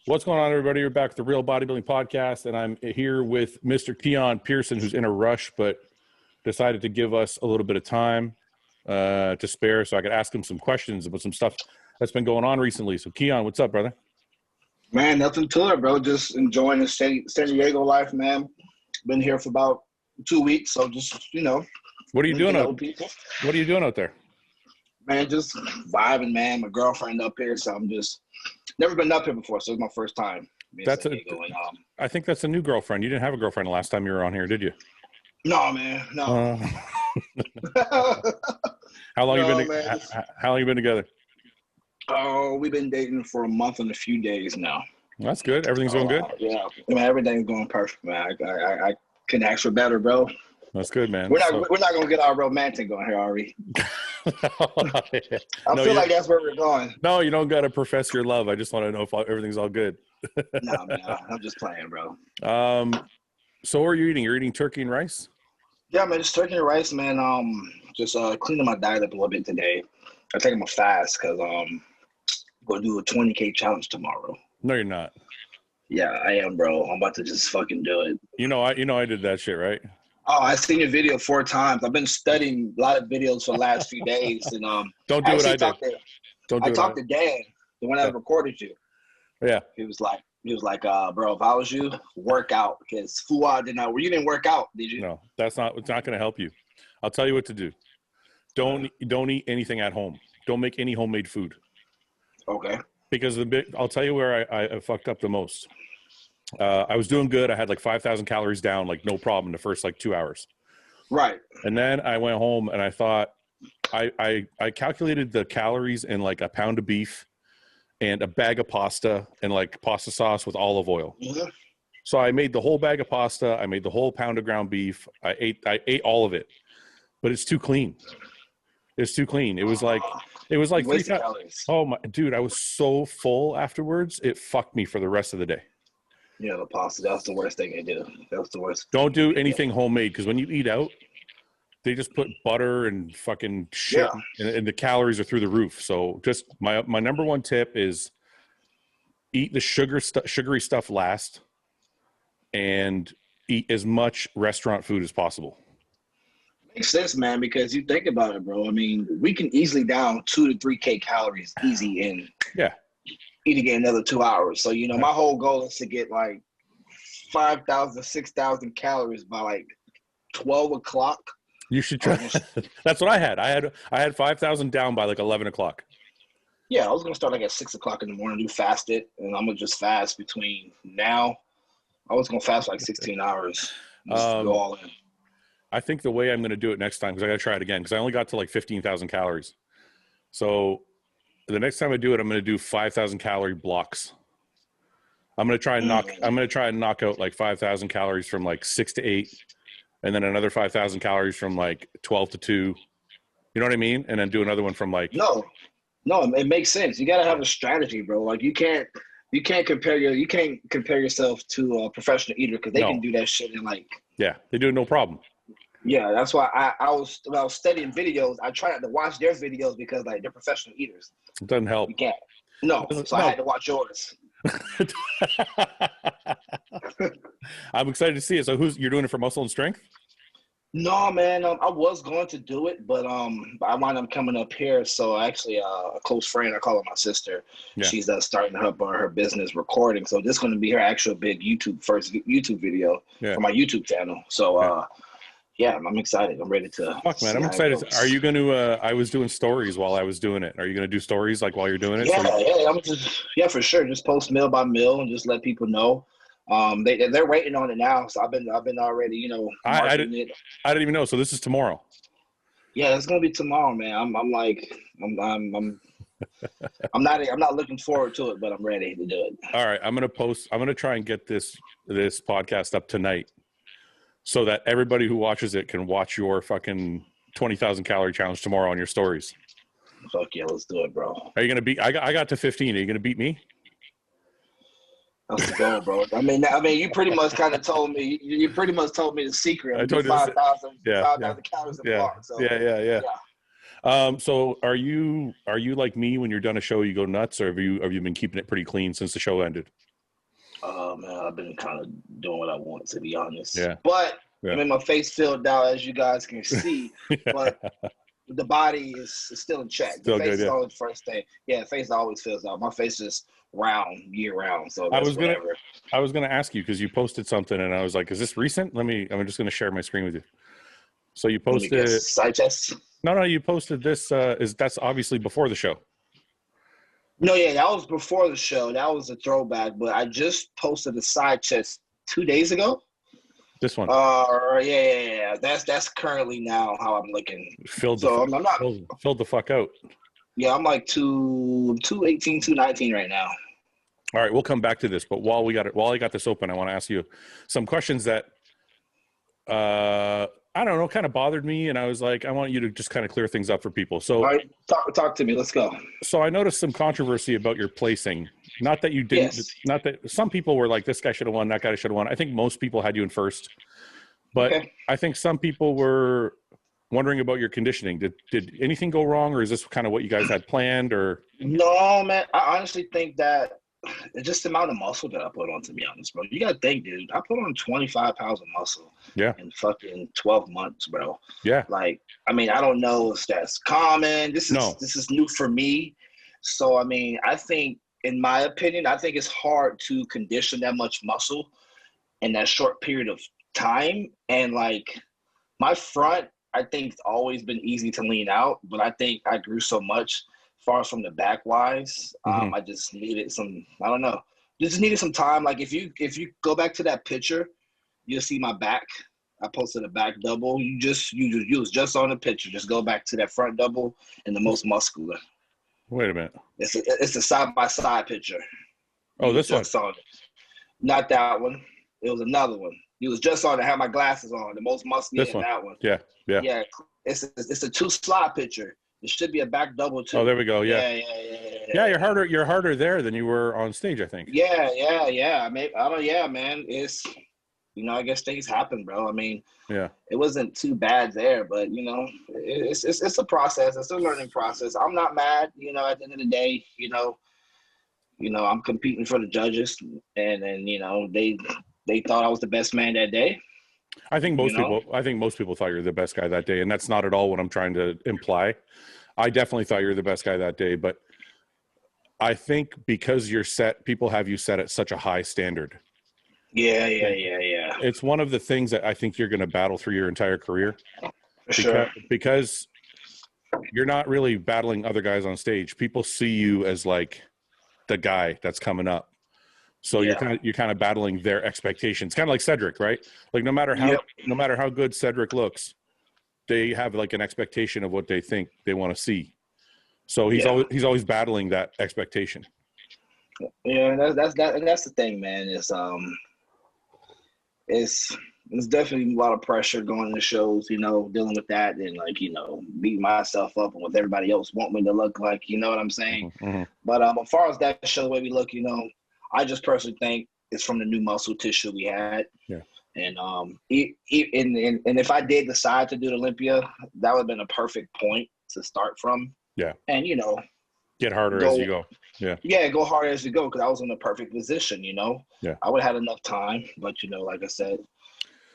What's going on, everybody? We're back with the Real Bodybuilding Podcast, and I'm here with Mr. Keone Pearson, who's in a rush, but decided to give us a little bit of time to spare so I could ask him some questions about some stuff that's been going on recently. So, Keone, what's up, brother? Man, nothing to it, bro. Just enjoying the San Diego life, man. Been here for about 2 weeks, so just, What are you doing out? What are you doing out there? Man, just vibing, man. My girlfriend up here, so I'm just never been up here before, so it's my first time. I think that's a new girlfriend. You didn't have a girlfriend the last time you were on here, did you? No, man, no. How long you been together? Oh, we've been dating for a month and a few days now. That's good. Everything's going good? Yeah. Man, everything's going perfect, man. I couldn't ask for better, bro. That's good, man. We're not gonna get our romantic going here, are we? I feel like that's where we're going. No, you don't gotta profess your love. I just want to know if everything's all good. No, man, I'm just playing, bro. So what are you eating? You're eating turkey and rice? Yeah, man, just turkey and rice, man. Just cleaning my diet up a little bit today. I'm taking a fast because I'm gonna do a 20K challenge tomorrow. No, you're not. Yeah, I am, bro. I'm about to just fucking do it. I did that shit, right? Oh, I've seen your video 4 times. I've been studying a lot of videos for the last few days, and don't do what I did. I talked to Dan, the one that recorded you. Yeah. He was like, bro, if I was you, work out, because Fouad you didn't work out, did you? No, it's not going to help you. I'll tell you what to do. Don't eat anything at home. Don't make any homemade food. Okay. Because I'll tell you where I fucked up the most. I was doing good. I had like 5,000 calories down, like no problem the first like 2 hours. Right. And then I went home and I thought I calculated the calories in like a pound of beef and a bag of pasta and like pasta sauce with olive oil. Mm-hmm. So I made the whole bag of pasta. I made the whole pound of ground beef. I ate all of it, but it's too clean. It's too clean. It was like 3 calories. Oh my dude, I was so full afterwards. It fucked me for the rest of the day. Yeah, the pasta, that's the worst thing they do. That's the worst. Don't do anything homemade, because when you eat out, they just put butter and fucking shit, and the calories are through the roof. So just my number one tip is eat the sugary stuff last and eat as much restaurant food as possible. Makes sense, man, because you think about it, bro. I mean, we can easily down 2 to 3K calories easy in eating in another 2 hours. So, my whole goal is to get like 5,000, 6,000 calories by like 12 o'clock. You should try. That's what I had. I had 5,000 down by like 11 o'clock. Yeah, I was going to start like at 6 o'clock in the morning, do fasted, and I'm going to just fast between now. I was going to fast like 16 hours. Just go all in. I think the way I'm going to do it next time, because I got to try it again, because I only got to like 15,000 calories. So the next time I do it, I'm going to do 5,000 calorie blocks. I'm going to try and knock out like 5,000 calories from like 6 to 8, and then another 5,000 calories from like 12 to 2. You know what I mean? And then do another one from like. No, it makes sense. You got to have a strategy, bro. Like you can't compare yourself to a professional eater, because they can do that shit in like. Yeah, they do no problem. Yeah, that's why when I was studying videos, I tried not to watch their videos because like they're professional eaters. It doesn't help. You can't. No, so I had to watch yours. I'm excited to see it. So you're doing it for muscle and strength? No, man. I was going to do it, but I wound up coming up here. So actually, a close friend, I call her my sister. Yeah. She's starting her business recording. So this is going to be her actual big first YouTube video for my YouTube channel. So yeah, I'm excited. I'm ready to. Fuck, man, I'm excited. Are you going to? I was doing stories while I was doing it. Are you going to do stories like while you're doing it? Yeah, for sure. Just post meal by meal and just let people know. They're waiting on it now, so I've been already, I didn't even know. So this is tomorrow. Yeah, it's gonna be tomorrow, man. I'm not looking forward to it, but I'm ready to do it. All right, I'm gonna try and get this podcast up tonight, so that everybody who watches it can watch your fucking 20,000 calorie challenge tomorrow on your stories. Fuck yeah, let's do it, bro. Are you gonna beat? I got to 15. Are you gonna beat me? That's the goal, bro. I mean, you pretty much kind of told me. You pretty much told me the secret. I told you 5,000 calories a bar. So, yeah. So are you like me when you're done a show, you go nuts, or have you been keeping it pretty clean since the show ended? man, I've been kind of doing what I want, to be honest. Yeah. But Yeah. I mean, my face filled out, as you guys can see, Yeah. but the body is still in check. Still the face good, is yeah. always the first thing. Yeah, the face always fills out. My face is round year round, so I that's was gonna whatever. ask you because you posted something and I was like, is this recent? I'm just gonna share my screen with you. So you Let me posted guess, side chest. No, you posted this that's obviously before the show. No, yeah, that was before the show. That was a throwback, but I just posted a side chest 2 days ago. This one. Yeah. That's currently now how I'm looking. Filled the fuck out. Yeah, I'm like 218, 219 right now. All right, we'll come back to this, but while I got this open, I want to ask you some questions that I don't know, kind of bothered me, and I was like, I want you to just kind of clear things up for people. So, all right, talk to me. Let's go. So I noticed some controversy about your placing. Not that you didn't. Yes. Not that some people were like, this guy should have won, that guy should have won. I think most people had you in first, but okay. I think some people were wondering about your conditioning. Did anything go wrong, or is this kind of what you guys had planned? Or no, man. I honestly think that it's just the amount of muscle that I put on, to be honest, bro. You got to think, dude. I put on 25 pounds of muscle in fucking 12 months, bro. Yeah. Like, I mean, I don't know if that's common. This is new for me. So, I mean, I think, in my opinion, I think it's hard to condition that much muscle in that short period of time. And, like, my front, I think, it's always been easy to lean out, but I think I grew so much far as from the back wise. I just needed some, I don't know, just needed some time. Like if you go back to that picture, you'll see my back. I posted a back double. You was just on the picture. Just go back to that front double and the most muscular. Wait a minute. It's a side by side picture. Oh, this one. Not that one. It was another one. He was just on it. Had my glasses on. The most muscular in that one. Yeah. It's a 2 slot picture. It should be a back double too. Oh, there we go. Yeah, you're harder there than you were on stage, I think. Yeah. Man. It's, I guess things happen, bro. I mean, it wasn't too bad there, but it's a process. It's a learning process. I'm not mad. At the end of the day, I'm competing for the judges, and then they thought I was the best man that day. I think most people thought you were the best guy that day, and that's not at all what I'm trying to imply. I definitely thought you were the best guy that day, but I think because you're set, people have you set at such a high standard. Yeah. It's one of the things that I think you're going to battle through your entire career. Sure. Because you're not really battling other guys on stage. People see you as like the guy that's coming up. So you're kind of battling their expectations, kind of like Cedric, right? Like no matter how good Cedric looks, they have like an expectation of what they think they want to see. So he's always battling that expectation. Yeah, that's the thing, man. It's definitely a lot of pressure going to shows, dealing with that and beating myself up and what everybody else want me to look like. You know what I'm saying? Mm-hmm. But as far as that show, the way we look, I just personally think it's from the new muscle tissue we had. Yeah. And and if I did decide to do Olympia, that would have been a perfect point to start from. Yeah. And get harder as you go. Yeah. Yeah, go harder as you go, because I was in the perfect position. Yeah. I would have had enough time, but like I said,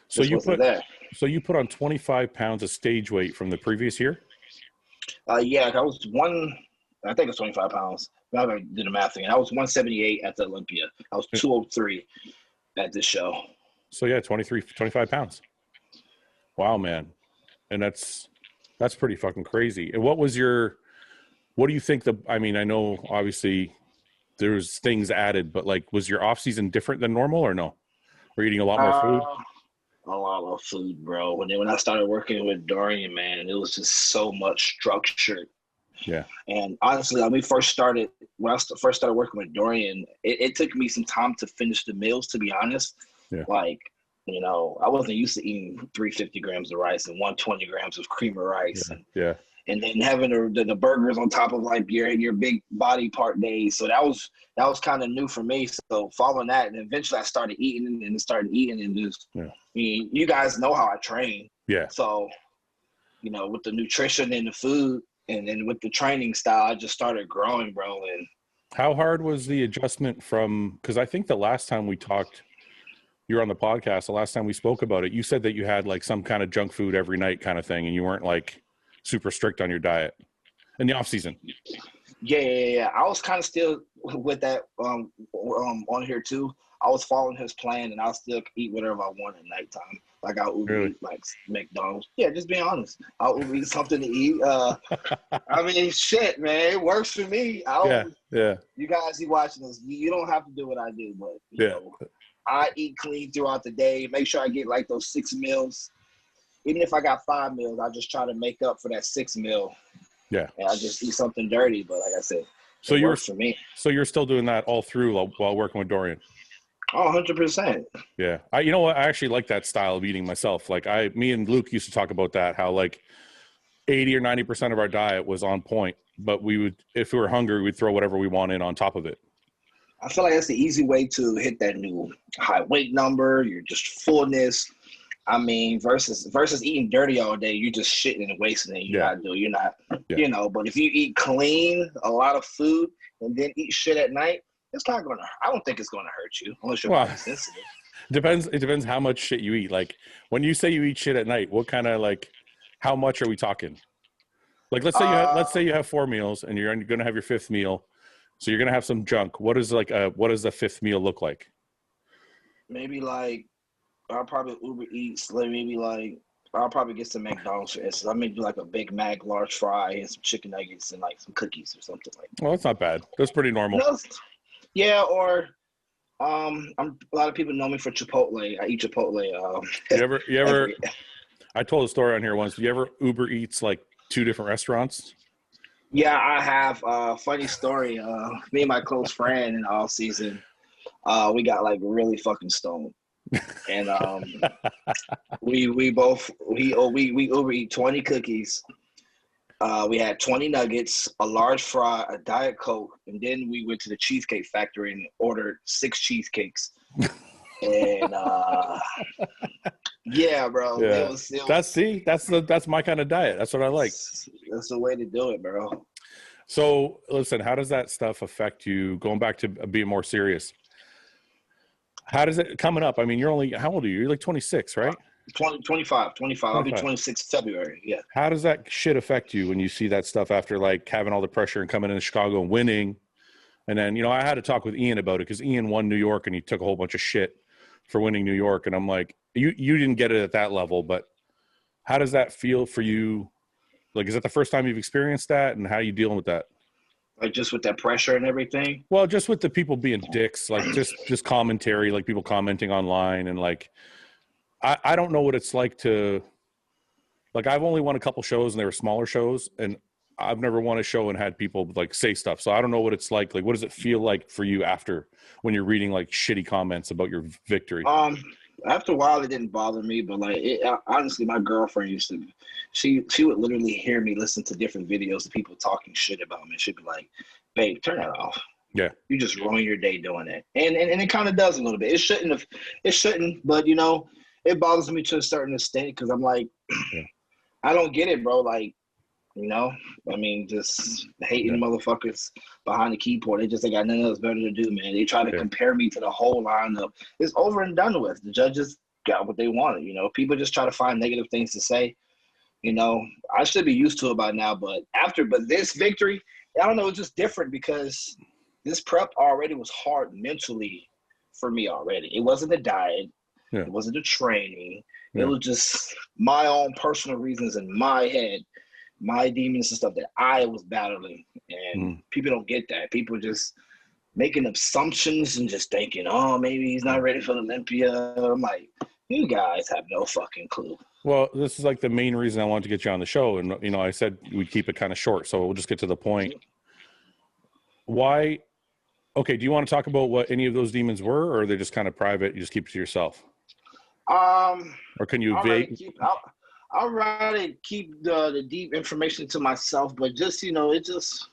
so you put on 25 pounds of stage weight from the previous year. Yeah, I was I think it's 25 pounds. I did the math again. I was 178 at the Olympia. I was 203 at this show. So 25 pounds. Wow, man. And that's pretty fucking crazy. And what do you think I know obviously there's things added, but was your off season different than normal or no? Were you eating a lot more food? A lot of food, bro. When I started working with Dorian, man, it was just so much structured. Yeah. And honestly, when I first started working with Dorian, it took me some time to finish the meals, to be honest. Yeah. I wasn't used to eating 350 grams of rice and 120 grams of cream of rice. Yeah. And then having the burgers on top of your big body part days. So that was kind of new for me. So following that, and eventually I started eating and just, you guys know how I train. Yeah. So, with the nutrition and the food, and then with the training style, I just started growing, bro. And How hard was the adjustment from, because I think the last time we talked, you were on the podcast, the last time we spoke about it, you said that you had like some kind of junk food every night kind of thing, and you weren't like super strict on your diet in the off season. Yeah. I was kind of still with that on here too. I was following his plan, and I'll still eat whatever I want at nighttime. Like I'll Uber eat like McDonald's. Yeah, just being honest. I'll Uber eat something to eat. I mean, shit, man, it works for me. Yeah. You guys, you watching this, you don't have to do what I do, but you know, I eat clean throughout the day. Make sure I get like those 6 meals. Even if I got 5 meals, I just try to make up for that 6th meal. Yeah. And I just eat something dirty, but like I said, so it works for me. So you're still doing that all through while working with Dorian? Oh, 100%. Yeah. You know what? I actually like that style of eating myself. Like me and Luke used to talk about that, how like 80 or 90% of our diet was on point, but we would, if we were hungry, we'd throw whatever we want in on top of it. I feel like that's the easy way to hit that new high weight number. You're just fullness. I mean, versus eating dirty all day, you're just shitting and wasting it. You're not, you know, but if you eat clean, a lot of food, and then eat shit at night, it's not going to, I don't think it's going to hurt you unless you're body sensitive. It depends how much shit you eat. Like when you say you eat shit at night, what kind of like, how much are we talking? Like, let's say you have 4 meals and you're going to have your 5th meal. So you're going to have some junk. What does the 5th meal look like? Maybe like, I'll probably Uber Eats. I'll probably get some McDonald's for instance. I may do like a Big Mac, large fry, and some chicken nuggets and like some cookies or something like that. Well, that's not bad. That's pretty normal. Yeah, or a lot of people know me for Chipotle. I eat Chipotle. You ever I told a story on here once. Do you ever Uber Eats like 2 different restaurants? Yeah, I have. Funny story. Me and my close friend in all season, we got like really fucking stoned. And we Uber eat 20 cookies. We had 20 nuggets, a large fry, a Diet Coke, and then we went to the Cheesecake Factory and ordered 6 cheesecakes. And yeah, bro. Yeah. That's my kind of diet. That's what I like. That's the way to do it, bro. So listen, how does that stuff affect you? Going back to being more serious, how does it coming up? I mean, how old are you? You're like 26, right? 25. I'll be 26 February. Yeah. How does that shit affect you when you see that stuff after like having all the pressure and coming into Chicago and winning? And then, I had to talk with Ian about it because Ian won New York and he took a whole bunch of shit for winning New York. And I'm like, you didn't get it at that level, but how does that feel for you? Like, is that the first time you've experienced that? And how are you dealing with that? Like just with that pressure and everything? Well, just with the people being dicks, like just commentary, like people commenting online and like, I don't know what it's like to, like, I've only won a couple shows and they were smaller shows and I've never won a show and had people like say stuff. So I don't know what it's like. Like, what does it feel like for you after when you're reading like shitty comments about your victory? After a while, it didn't bother me, but like, honestly, my girlfriend used to, she would literally hear me listen to different videos of people talking shit about me. She'd be like, babe, turn that off. Yeah. You just ruin your day doing that. And it kind of does a little bit. It shouldn't, but it bothers me to a certain extent because I'm like, I don't get it, bro. Like, I mean, just hating motherfuckers behind the keyboard. They got nothing else better to do, man. They try to compare me to the whole lineup. It's over and done with. The judges got what they wanted, People just try to find negative things to say. I should be used to it by now, but this victory, I don't know, it's just different because this prep already was hard mentally for me already. It wasn't the diet. Yeah. It wasn't the training. Yeah. It was just my own personal reasons in my head, my demons and stuff that I was battling. And people don't get that. People just making assumptions and just thinking, oh, maybe he's not ready for Olympia. I'm like, you guys have no fucking clue. Well, this is like the main reason I wanted to get you on the show. And, I said we'd keep it kind of short. So we'll just get to the point. Why? Okay, do you want to talk about what any of those demons were, or are they just kind of private? You just keep it to yourself? Or can you I'd rather keep the deep information to myself, but just it's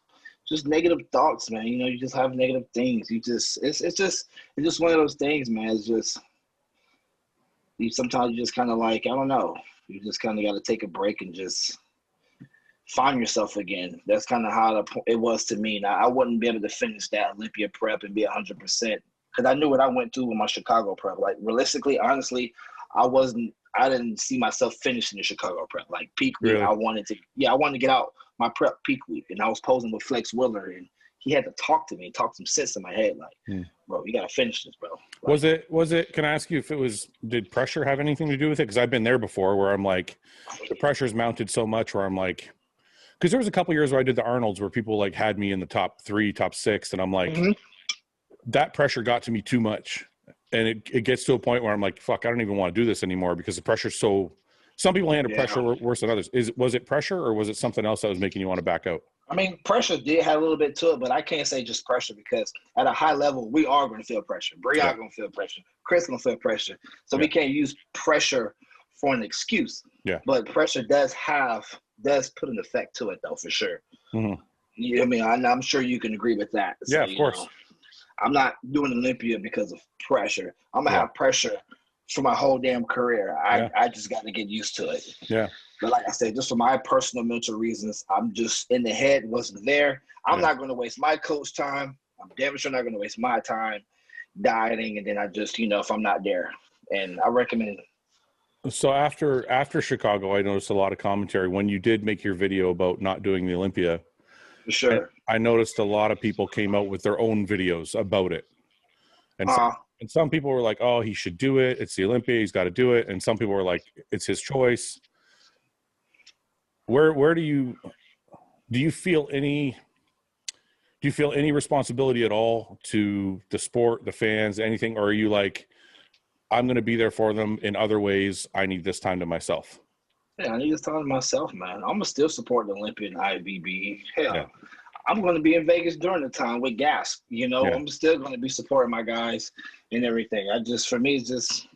just negative thoughts, man. You just have negative things. It's just one of those things, man. It's just sometimes you just kind of like, I don't know. You just kind of got to take a break and just find yourself again. That's kind of how it was to me. Now, I wouldn't be able to finish that Olympia prep and be 100% because I knew what I went through with my Chicago prep. Like, realistically, honestly, I didn't see myself finishing the Chicago prep. Like, peak week, Really? I wanted to get out my prep peak week, and I was posing with Flex Willer, and he had to talk to me, talk some sense in my head, like, bro, you got to finish this, bro. Like, was it, can I ask you if it was, did pressure have anything to do with it? Because I've been there before where I'm like, the pressure's mounted so much where I'm like, because there was a couple years where I did the Arnolds where people like had me in the top 3, top 6, and I'm like, that pressure got to me too much. And it gets to a point where I'm like, fuck, I don't even want to do this anymore because the pressure's so, some people handle pressure worse than others. Was it pressure or was it something else that was making you want to back out? I mean, pressure did have a little bit to it, but I can't say just pressure because at a high level, we are going to feel pressure. Brianna going to feel pressure. Chris going to feel pressure. So we can't use pressure for an excuse. Yeah. But pressure does put an effect to it, though, for sure. Mm-hmm. You know what I mean? I'm sure you can agree with that. So, yeah, of course. I'm not doing Olympia because of pressure. I'm going to have pressure for my whole damn career. I just got to get used to it. Yeah. But like I said, just for my personal mental reasons, I'm just in the head, wasn't there. I'm not going to waste my coach time. I'm damn sure not going to waste my time dieting. And then I just, if I'm not there. And I recommend. So after Chicago, I noticed a lot of commentary when you did make your video about not doing the Olympia. For sure. I noticed a lot of people came out with their own videos about it. And some people were like, oh, he should do it. It's the Olympia. He's got to do it. And some people were like, it's his choice. Where do you feel any responsibility at all to the sport, the fans, anything? Or are you like, I'm going to be there for them in other ways. I need this time to myself. Yeah, I need this time to myself, man. I'm going to still support the Olympia and IBB. Hell, I'm going to be in Vegas during the time with gas. I'm still going to be supporting my guys and everything. For me, it's just,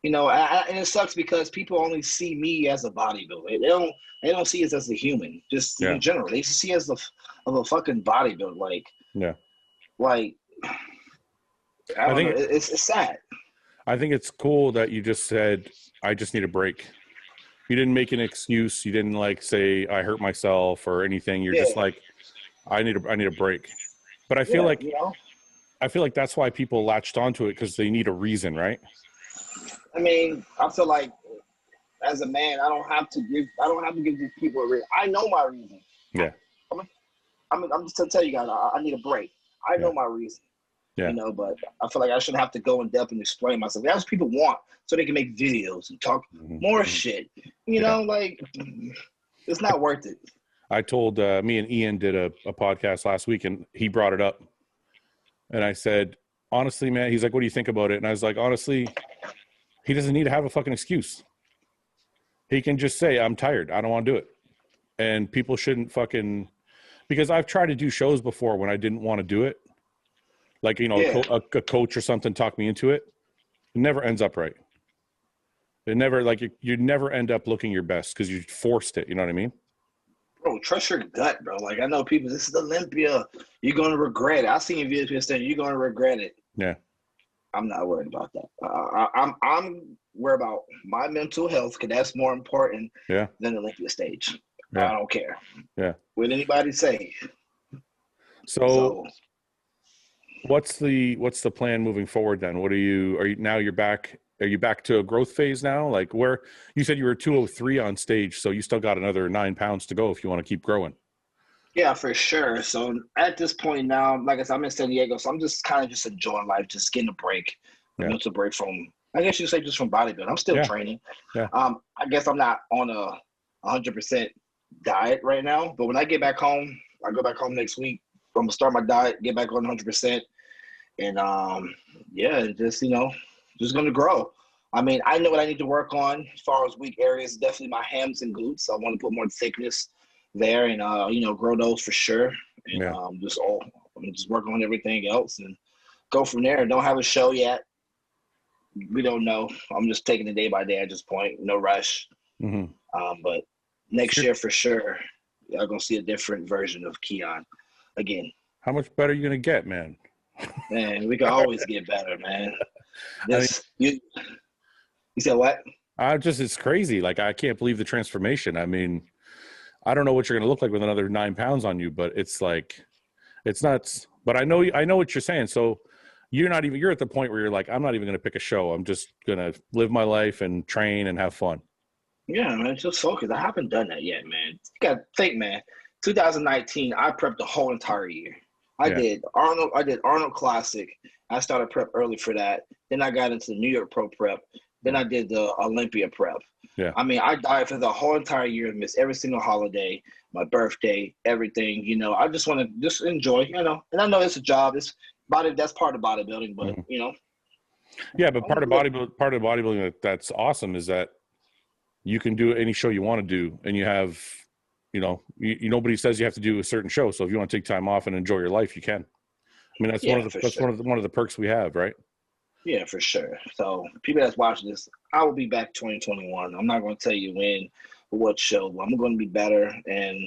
and it sucks because people only see me as a bodybuilder. They don't see us as a human, just in general. They see us as a fucking bodybuilder. I think it's sad. I think it's cool that you just said, I just need a break. You didn't make an excuse. You didn't like say I hurt myself or anything. You're just like, I need a break. But I feel like that's why people latched onto it because they need a reason, right? I mean, I feel like as a man, I don't have to give these people a reason. I know my reason. Yeah. I'm just to tell you guys, I need a break. I know my reason. Yeah. But I feel like I shouldn't have to go in depth and explain myself. That's what people want, so they can make videos and talk more shit. It's not worth it. I told me and Ian did a podcast last week, and he brought it up, and I said, honestly, man, he's like, what do you think about it? And I was like, honestly, he doesn't need to have a fucking excuse. He can just say, I'm tired. I don't want to do it. And people shouldn't fucking, because I've tried to do shows before when I didn't want to do it. Like, a coach or something talked me into it. It never ends up right. It never, you never end up looking your best because you forced it. You know what I mean? Bro, trust your gut, bro. Like, I know people, this is Olympia. You're going to regret it. I've seen videos saying you're going to regret it. Yeah. I'm not worried about that. I'm worried about my mental health because that's more important than the Olympia stage. Yeah. I don't care. Yeah. What anybody say. So what's the plan moving forward then? You're back? Are you back to a growth phase now? Like, where you said you were 203 on stage, so you still got another 9 pounds to go if you want to keep growing. Yeah, for sure. So at this point now, like I said, I'm in San Diego, so I'm just kind of just enjoying life, just getting a break, a mental break from, I guess you could say, just from bodybuilding. I'm still training. Yeah. I guess I'm not on a 100% diet right now, but when I get back home, I go back home next week. I'm gonna start my diet, get back on 100%, and just gonna grow. I mean, I know what I need to work on as far as weak areas. Definitely my hams and glutes. I want to put more thickness there, and grow those for sure. And I'm just working on everything else and go from there. Don't have a show yet. We don't know. I'm just taking it day by day at this point. No rush. Mm-hmm. But next year for sure, y'all gonna see a different version of Keone again. How much better are you gonna get, man? Man, we can always get better, man. You said what? It's crazy. Like, I can't believe the transformation. I mean, I don't know what you're going to look like with another 9 pounds on you, but it's like, it's nuts. But I know what you're saying. So you're at the point where you're like, I'm not even going to pick a show. I'm just going to live my life and train and have fun. Yeah, man, just focus. I haven't done that yet, man. You got to think, man. 2019, I prepped the whole entire year. I did Arnold Classic. I started prep early for that. Then I got into the New York Pro Prep. Then I did the Olympia Prep. Yeah. I mean, I died for the whole entire year, missed every single holiday, my birthday, everything. You know, I just want to just enjoy, you know. And I know it's a job. It's that's part of bodybuilding, but you know. Yeah, but part of bodybuilding that's awesome is that you can do any show you want to do, and you have, you know, nobody says you have to do a certain show. So if you want to take time off and enjoy your life, you can. I mean, that's one of the perks we have, right? Yeah, for sure. So people that's watching this, I will be back 2021. I'm not going to tell you when or what show, but I'm going to be better. And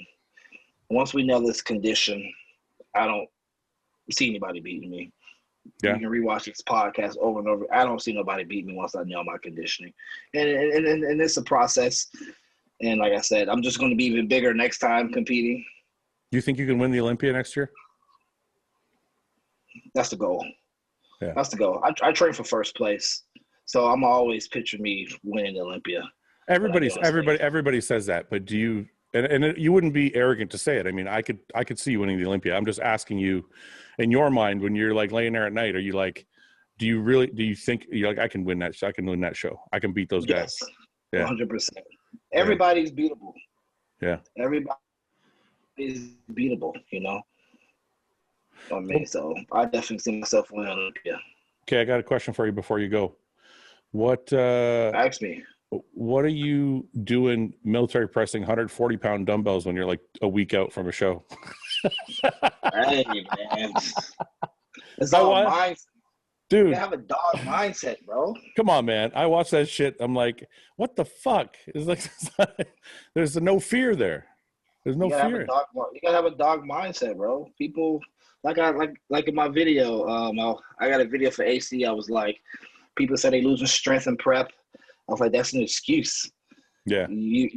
once we know this condition, I don't see anybody beating me. Yeah. You can rewatch this podcast over and over. I don't see nobody beating me once I know my conditioning. And it's a process. And like I said, I'm just going to be even bigger next time competing. Do you think you can win the Olympia next year? That's the goal. Yeah. That's the goal. I train for first place, so I'm always picture me winning the Olympia. Everybody says that, but do you? And you wouldn't be arrogant to say it. I mean, I could see you winning the Olympia. I'm just asking you, in your mind, when you're like laying there at night, are you like, do you think you're like, I can win that show? I can win that show. I can beat those guys. Yeah, 100%. Everybody's beatable. Yeah, everybody is beatable. You know. I mean, so I definitely see myself winning Olympia. Okay, I got a question for you before you go. Ask me. What are you doing military pressing 140-pound dumbbells when you're like a week out from a show? Hey, man. It's all mindset. Dude. You have a dog mindset, bro. Come on, man. I watch that shit. I'm like, what the fuck? It's like, there's no fear there. There's no fear. You gotta have a dog mindset, bro. People... Like in my video, I got a video for AC. I was like, people said they losing strength in prep. I was like, that's an excuse. Yeah. You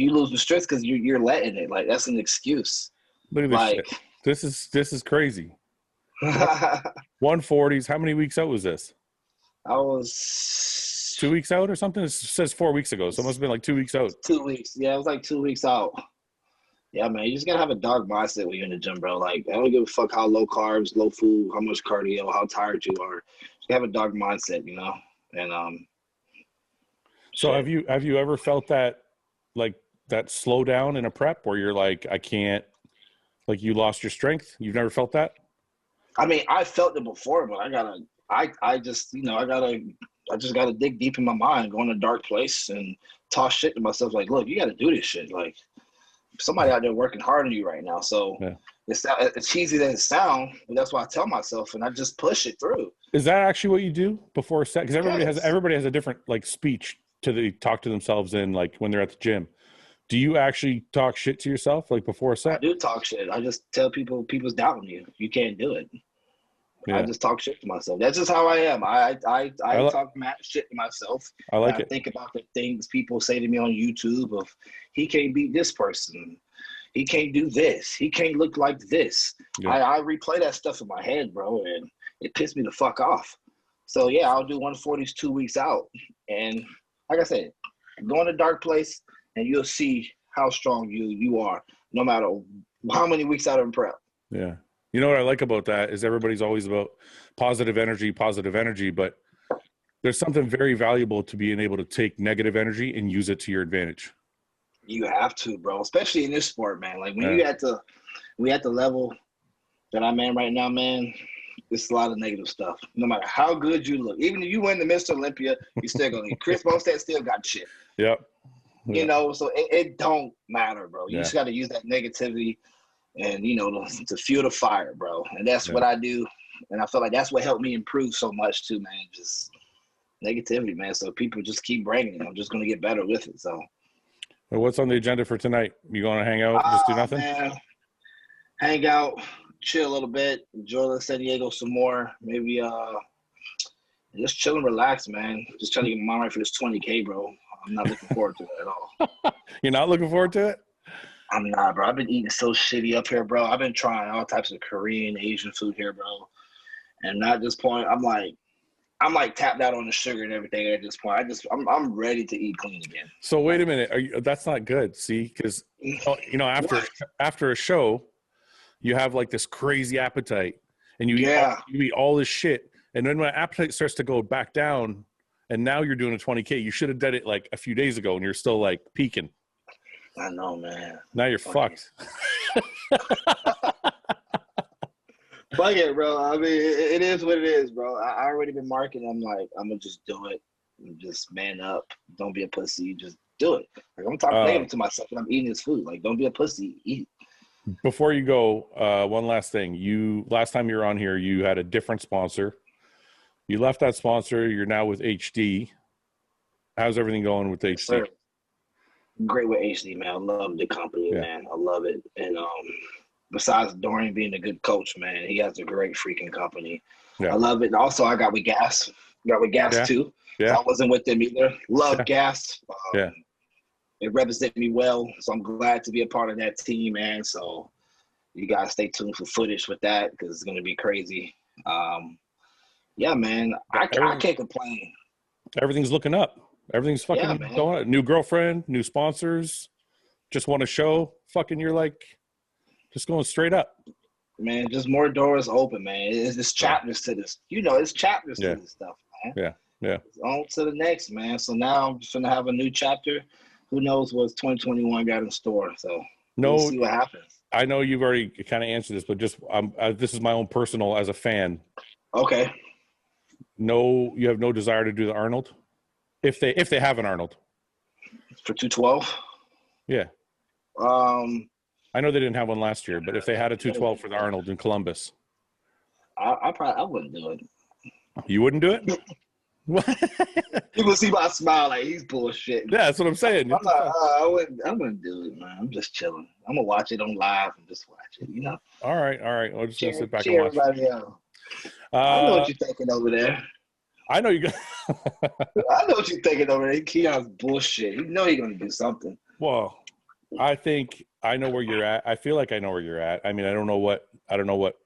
lose the strength because you're letting it. Like, that's an excuse. Look at this shit. This is crazy. 140s. How many weeks out was this? I was 2 weeks out or something. It says 4 weeks ago, so it must have been like 2 weeks out. 2 weeks. Yeah, it was like 2 weeks out. Yeah, man, you just gotta have a dog mindset when you're in the gym, bro. Like, I don't give a fuck how low carbs, low food, how much cardio, how tired you are. Just have a dog mindset, you know. And So have you ever felt that, like, that slowdown in a prep where you're like, I can't, like, you lost your strength? You've never felt that? I mean, I felt it before, but I just gotta dig deep in my mind, go in a dark place, and toss shit to myself. Like, look, you gotta do this shit. Like, somebody out there working hard on you right now. So it's cheesy as it sounds, but that's what I tell myself, and I just push it through. Is that actually what you do before a set? Because everybody has a different, like, speech they talk to themselves in, like, when they're at the gym. Do you actually talk shit to yourself, like, before a set? I do talk shit. I just tell people's doubting you. You can't do it. Yeah. I just talk shit to myself. That's just how I am. I talk mad shit to myself. I like it. I think about the things people say to me on YouTube of, he can't beat this person. He can't do this. He can't look like this. Yeah. I replay that stuff in my head, bro, and it pissed me the fuck off. So, yeah, I'll do 140s 2 weeks out. And like I said, go in a dark place, and you'll see how strong you are, no matter how many weeks out of prep. Yeah. You know what I like about that is everybody's always about positive energy, but there's something very valuable to being able to take negative energy and use it to your advantage. You have to, bro, especially in this sport, man. Like, when we at the level that I'm in right now, man, it's a lot of negative stuff. No matter how good you look, even if you win the Mr. Olympia, you still gonna get Chris Bumstead still got shit. Yep. You know, so it don't matter, bro. You just got to use that negativity and, you know, to fuel the fire, bro. And that's what I do. And I feel like that's what helped me improve so much too, man. Just negativity, man. So people just keep bringing it. I'm just going to get better with it. So. Well, what's on the agenda for tonight? You going to hang out, just do nothing? Man. Hang out, chill a little bit, enjoy San Diego some more. Maybe just chill and relax, man. Just trying to get my mind right for this 20K, bro. I'm not looking forward to it at all. You're not looking forward to it? I'm not, bro. I've been eating so shitty up here, bro. I've been trying all types of Korean, Asian food here, bro. And at this point, I'm like tapped out on the sugar and everything at this point. I'm ready to eat clean again. So wait a minute. That's not good. See, because after a show, you have like this crazy appetite, and you eat all this shit, and then when appetite starts to go back down, and now you're doing a 20K. You should have done it like a few days ago, and you're still like peaking. I know, man. Now you're fucked. Fuck it, bro. I mean, it is what it is, bro. I already been marketing. I'm like, I'm gonna just do it. Just man up. Don't be a pussy. Just do it. Like, I'm talking negative to myself when I'm eating this food. Like, don't be a pussy. Eat. Before you go, one last thing. Last time you were on here, you had a different sponsor. You left that sponsor. You're now with HD. How's everything going with HD? Sir. Great with HD, man. I love the company, man. I love it. And besides Dorian being a good coach, man, he has a great freaking company. Yeah. I love it. And also, I got with Gas. Too. Yeah. So I wasn't with them either. Love Gas. It represented me well, so I'm glad to be a part of that team, man. So you guys stay tuned for footage with that because it's going to be crazy. Yeah, man. I can't complain. Everything's looking up. Everything's fucking going up. New girlfriend, new sponsors. Just want a show. Fucking, you're like, just going straight up. Man, just more doors open, man. It's chapters to this. It's chapters to this stuff, man. Yeah. It's on to the next, man. So now I'm just going to have a new chapter. Who knows what 2021 got in store. So we'll see what happens. I know you've already kind of answered this, but just this is my own personal as a fan. Okay. No, you have no desire to do the Arnold? If they have an Arnold. For 212? Yeah. I know they didn't have one last year, but if they had a 212 for the Arnold in Columbus. I wouldn't do it. You wouldn't do it? What? People see my smile like he's bullshit. Yeah, that's what I'm saying. I'm like, I wouldn't do it, man. I'm just chilling. I'm gonna watch it on live and just watch it, All right. I'll just sit back and watch. Everybody else. I know what you're thinking over there. I know you got. I know what you're thinking over there. Keone's bullshit. You know you're gonna do something. Well, I think I know where you're at. I feel like I know where you're at. I mean, I don't know what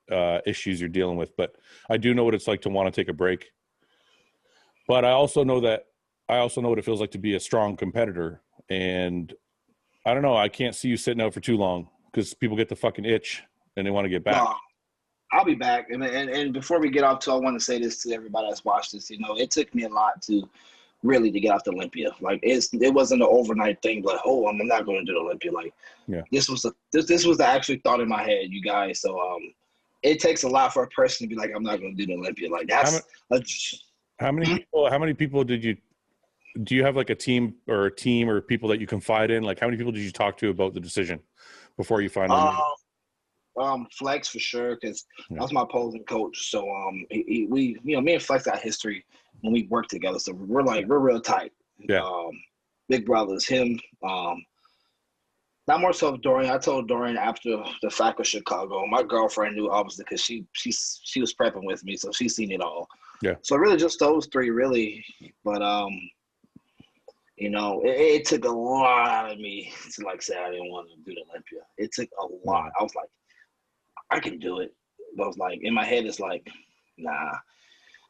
issues you're dealing with, but I do know what it's like to want to take a break. But I also know what it feels like to be a strong competitor. And I don't know, I can't see you sitting out for too long because people get the fucking itch and they want to get back. No, I'll be back. And before we get off to, I want to say this to everybody that's watched this. It took me a lot to get off the Olympia. Like it wasn't an overnight thing, like, oh, I'm not going to do the Olympia. Like, this was the actual thought in my head, you guys. So it takes a lot for a person to be like, I'm not going to do the Olympia. Like that's how many people do you have like a team or people that you confide in? Like how many people did you talk to about the decision before you finally Flex for sure, because that was my opposing coach. So me and Flex got history when we worked together. So we're real tight. Yeah. Big brothers, him. Not more so Dorian. I told Dorian after the fact of Chicago. My girlfriend knew obviously because she was prepping with me, so she's seen it all. Yeah. So really just those three really. But it took a lot out of me to say I didn't want to do the Olympia. It took a lot. I was like, I can do it. But I was like, in my head it's like, nah, I'm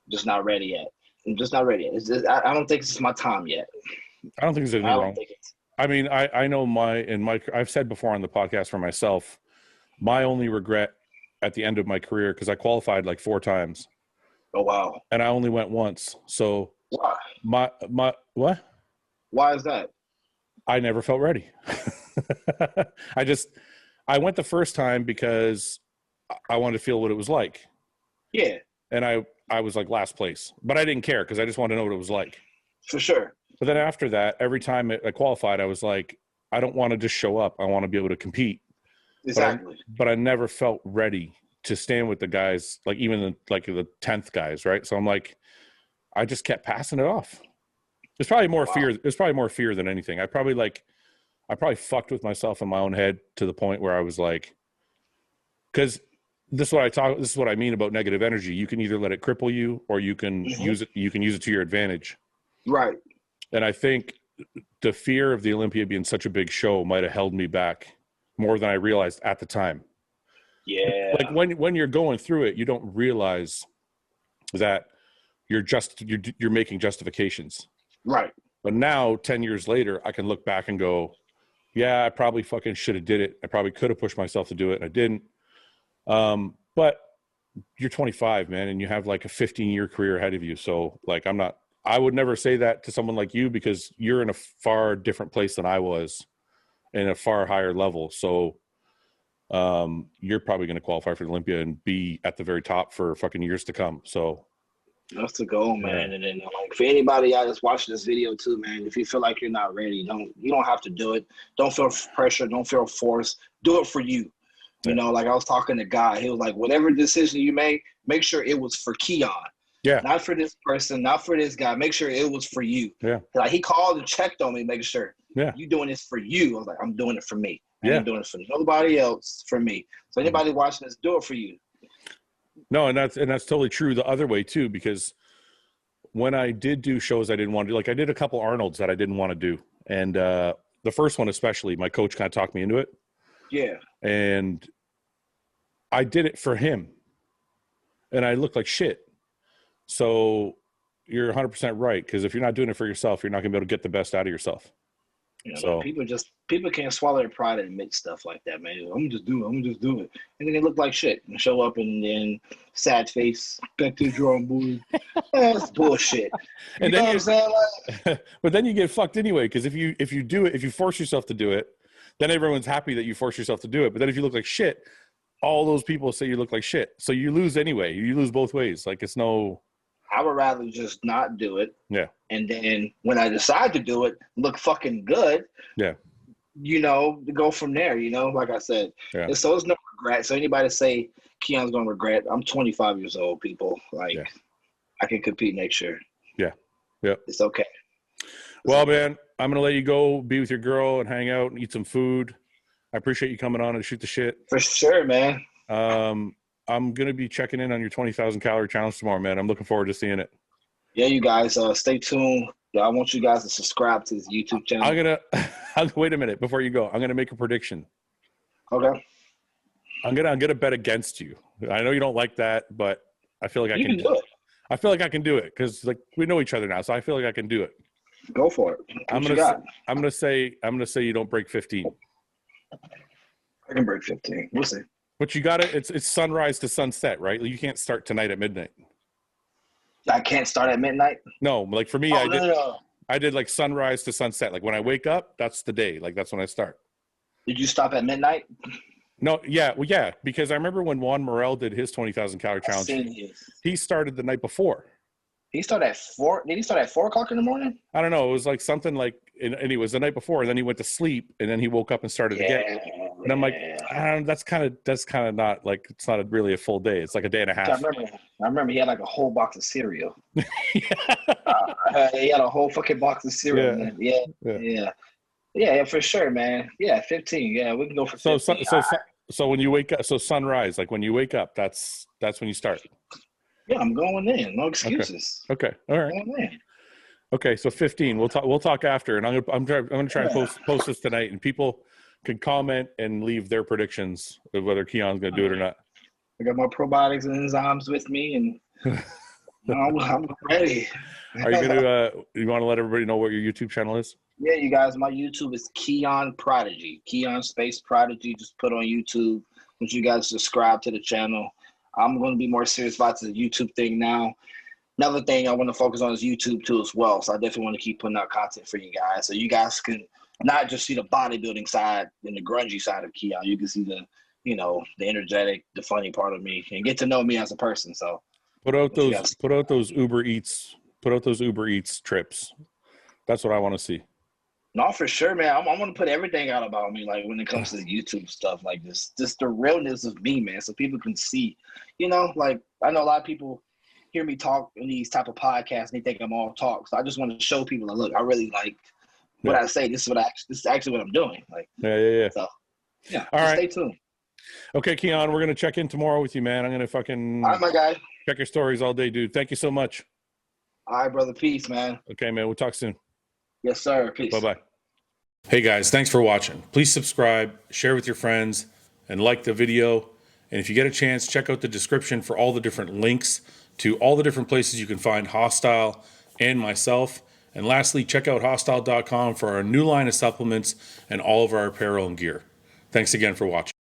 just not ready yet. I'm just not ready yet. It's just, I don't think it's my time yet. I don't think there's anything wrong. I mean, I know I've said before on the podcast for myself, my only regret at the end of my career, because I qualified 4 times. Oh, wow. And I only went once. So why? My what? Why is that? I never felt ready. I went the first time because I wanted to feel what it was like. Yeah. And I was last place, but I didn't care because I just wanted to know what it was like. For sure. But then after that, every time I qualified, I was like, I don't want to just show up. I want to be able to compete. Exactly. But I never felt ready to stand with the guys, even the 10th guys, right? So I'm like, I just kept passing it off. There's probably more fear. There's probably more fear than anything. I probably fucked with myself in my own head to the point where I was like, because this is what I mean about negative energy. You can either let it cripple you or you can use it. You can use it to your advantage. Right. And I think the fear of the Olympia being such a big show might have held me back more than I realized at the time. Yeah. Like when you're going through it, you don't realize that you're making justifications. Right. But now 10 years later, I can look back and go, yeah, I probably fucking should have did it. I probably could have pushed myself to do it, and I didn't. But you're 25, man, and you have like a 15-year career ahead of you. So like, I would never say that to someone like you, because you're in a far different place than I was, in a far higher level. So you're probably going to qualify for Olympia and be at the very top for fucking years to come. So that's the goal, man. And then like for anybody out that's watching this video too, man, if you feel like you're not ready, you don't have to do it. Don't feel pressure. Don't feel forced. Do it for you. You know, like I was talking to Guy, he was like, whatever decision you make sure it was for Keone. Yeah. Not for this person, not for this guy. Make sure it was for you. Yeah. Like he called and checked on me, making sure you doing this for you. I was like, I'm doing it for me. I ain't doing it for nobody else, for me. So anybody watching this, do it for you. No, and that's totally true the other way too, because when I did do shows I didn't want to do, like I did a couple Arnolds that I didn't want to do. And the first one especially, my coach kind of talked me into it. Yeah. And I did it for him. And I looked like shit. So you're 100% right, because if you're not doing it for yourself, you're not going to be able to get the best out of yourself. You know, so people can't swallow their pride and admit stuff like that, man. I'm gonna just do it, and then they look like shit and show up and then sad face, back to the drawing board. That's bullshit. And you know what I'm saying? Like, but then you get fucked anyway, because if you do it, if you force yourself to do it, then everyone's happy that you force yourself to do it. But then if you look like shit, all those people say you look like shit, so you lose anyway. You lose both ways. Like it's no. I would rather just not do it. Yeah. And then when I decide to do it, look fucking good. Yeah. You know, to go from there, you know, like I said. Yeah. And so it's no regret. So anybody say Keone's going to regret, I'm 25 years old, people. Like, I can compete next year. Yeah. Yeah. It's okay. Well, man, I'm going to let you go be with your girl and hang out and eat some food. I appreciate you coming on and shoot the shit. For sure, man. I'm going to be checking in on your 20,000 calorie challenge tomorrow, man. I'm looking forward to seeing it. Yeah, you guys, stay tuned. I want you guys to subscribe to this YouTube channel. Wait a minute before you go. I'm going to make a prediction. Okay. I'm going to bet against you. I know you don't like that, but I feel like I can do it. I feel like I can do it because like we know each other now, so I feel like I can do it. Go for it. I'm going to say you don't break 15. I can break 15. We'll see. But you got it. It's sunrise to sunset, right? You can't start tonight at midnight. I can't start at midnight? No, like for me, I did like sunrise to sunset. Like when I wake up, that's the day. Like that's when I start. Did you stop at midnight? No, yeah, well, yeah, because I remember when Juan Morel did his 20,000 calorie challenge. He started the night before. He started at 4. Did he start at 4 o'clock in the morning? I don't know. It was like something like, and it was the night before, and then he went to sleep, and then he woke up and started again. And I'm like, that's kind of not like, it's not really a full day. It's like a day and a half. I remember he had like a whole box of cereal. He had a whole fucking box of cereal. Yeah, for sure, man. Yeah, 15. Yeah, we can go for 15. So when you wake up, so sunrise, like when you wake up, that's when you start. Yeah, I'm going in. No excuses. Okay. All right. Okay, so 15. We'll talk after, and I'm gonna try and post this tonight, and people can comment and leave their predictions of whether Keone's gonna do it or not. I got my probiotics and enzymes with me, and I'm ready. Are you gonna? You want to let everybody know what your YouTube channel is? Yeah, you guys, my YouTube is Keone Prodigy. Keone space Prodigy. Just put on YouTube. Once you guys subscribe to the channel, I'm going to be more serious about the YouTube thing now. Another thing I want to focus on is YouTube too as well. So I definitely want to keep putting out content for you guys. So you guys can not just see the bodybuilding side and the grungy side of Keone. You can see the energetic, the funny part of me, and get to know me as a person. So put out those Uber Eats trips. That's what I want to see. No, for sure, man. I want to put everything out about me, like when it comes to the YouTube stuff, like this, just the realness of me, man, so people can see. You know, like I know a lot of people hear me talk in these type of podcasts and they think I'm all talk. So I just want to show people that look, I really like what I say. This is actually what I'm doing. Like, yeah. So, yeah. All right. Stay tuned. Okay, Keone, we're gonna check in tomorrow with you, man. I'm gonna fucking all right, my guy. Check your stories all day, dude. Thank you so much. All right, brother. Peace, man. Okay, man. We'll talk soon. Yes, sir. Peace. Bye-bye. Hey guys, thanks for watching. Please subscribe, share with your friends, and like the video. And if you get a chance, check out the description for all the different links to all the different places you can find Hostile and myself. And lastly, check out hostile.com for our new line of supplements and all of our apparel and gear. Thanks again for watching.